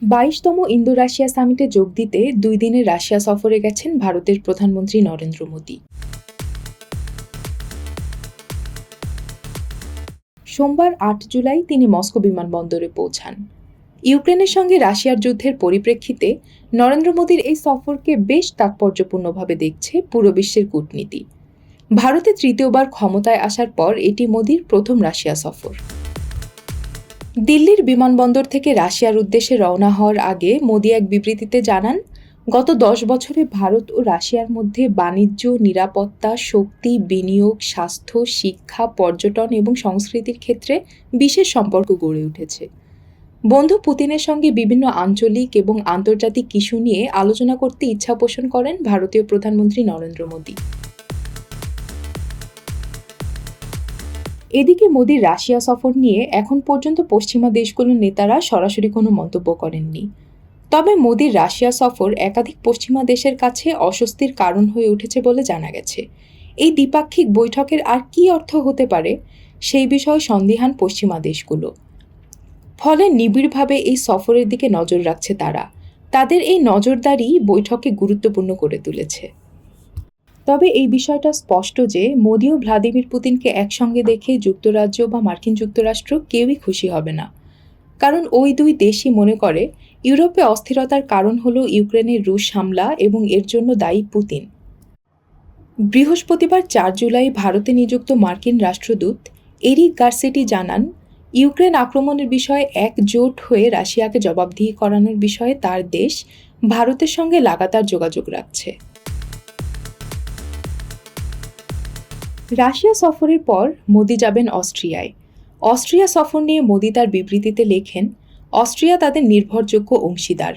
২২তম Indo Russia সামিটে যোগ দিতে ২ দিনের রাশিয়া সফরে গেছেন ভারতের প্রধানমন্ত্রী নরেন্দ্র মোদী। সোমবার ৮ জুলাই তিনি মস্কো বিমানবন্দরে পৌঁছান। ইউক্রেনের সঙ্গে রাশিয়ার যুদ্ধের পরিপ্রেক্ষিতে নরেন্দ্র মোদীর এই সফরকে বেশ তাৎপর্যপূর্ণভাবে দেখছে পুরো বিশ্বের কূটনীতি। ভারতে তৃতীয়বার ক্ষমতায় আসার পর এটি মোদীর প্রথম রাশিয়া সফর। দিল্লির বিমানবন্দর থেকে রাশিয়ার উদ্দেশ্যে রওনা হওয়ার আগে মোদী এক বিবৃতিতে জানান, গত ১০ বছরে ভারত ও রাশিয়ার মধ্যে বাণিজ্য, নিরাপত্তা, শক্তি, বিনিয়োগ, স্বাস্থ্য, শিক্ষা, পর্যটন এবং সংস্কৃতির ক্ষেত্রে বিশেষ সম্পর্ক গড়ে উঠেছে। বন্ধু পুতিনের সঙ্গে বিভিন্ন আঞ্চলিক এবং আন্তর্জাতিক ইস্যু নিয়ে আলোচনা করতে ইচ্ছা পোষণ করেন ভারতীয় প্রধানমন্ত্রী নরেন্দ্র মোদী। এদিকে মোদীর রাশিয়া সফর নিয়ে এখন পর্যন্ত পশ্চিমা দেশগুলোর নেতারা সরাসরি কোনো মন্তব্য করেননি। তবে মোদীর রাশিয়া সফর একাধিক পশ্চিমা দেশের কাছে অস্বস্তির কারণ হয়ে উঠেছে বলে জানা গেছে। এই দ্বিপাক্ষিক বৈঠকের আর কী অর্থ হতে পারে সেই বিষয়ে সন্দিহান পশ্চিমা দেশগুলো। ফলে নিবিড়ভাবে এই সফরের দিকে নজর রাখছে তারা। তাদের এই নজরদারি বৈঠকে গুরুত্বপূর্ণ করে তুলেছে। তবে এই বিষয়টা স্পষ্ট যে মোদী ও ভ্লাদিমির পুতিনকে একসঙ্গে দেখে যুক্তরাজ্য বা মার্কিন যুক্তরাষ্ট্র কেউই খুশি হবে না। কারণ ওই দুই দেশই মনে করে ইউরোপে অস্থিরতার কারণ হলো ইউক্রেনের রুশ হামলা এবং এর জন্য দায়ী পুতিন। বৃহস্পতিবার ৪ জুলাই ভারতে নিযুক্ত মার্কিন রাষ্ট্রদূত এরিক গারসেটি জানান, ইউক্রেন আক্রমণের বিষয়ে একজোট হয়ে রাশিয়াকে জবাবদিহি করানোর বিষয়ে তার দেশ ভারতের সঙ্গে লাগাতার যোগাযোগ রাখছে। রাশিয়া সফরের পর মোদী যাবেন অস্ট্রিয়ায়। অস্ট্রিয়া সফর নিয়ে মোদী তার বিবৃতিতে লেখেন, অস্ট্রিয়া তাদের নির্ভরযোগ্য অংশীদার।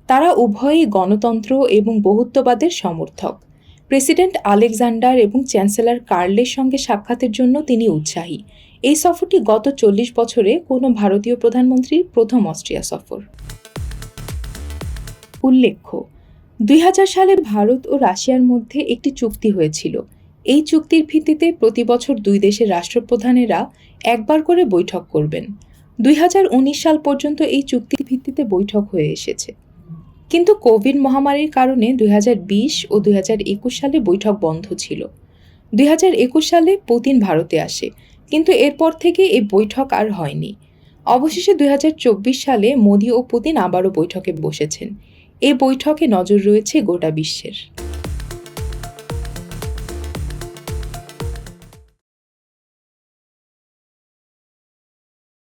তারা উভয়ই গণতন্ত্র এবং বহুত্ববাদের সমর্থক। প্রেসিডেন্ট আলেকজান্ডার এবং চ্যান্সেলর কার্লের সঙ্গে সাক্ষাতের জন্য তিনি উৎসাহী। এই সফরটি গত ৪০ বছরে কোনো ভারতীয় প্রধানমন্ত্রীর প্রথম অস্ট্রিয়া সফর। উল্লেখ্য, ২০০০ সালে ভারত ও রাশিয়ার মধ্যে একটি চুক্তি হয়েছিল। এই চুক্তির ভিত্তিতে প্রতি বছর দুই দেশের রাষ্ট্রপ্রধানেরা একবার করে বৈঠক করবেন। ২০১৯ সাল পর্যন্ত এই চুক্তির ভিত্তিতে বৈঠক হয়ে এসেছে। কিন্তু কোভিড মহামারীর কারণে ২০২০ ও ২০২১ সালে বৈঠক বন্ধ ছিল। ২০২১ সালে পুতিন ভারতে আসে, কিন্তু এরপর থেকে এই বৈঠক আর হয়নি। অবশেষে ২০২৪ সালে মোদী ও পুতিন আবারও বৈঠকে বসেছেন। এই বৈঠকে নজর রয়েছে গোটা বিশ্বের।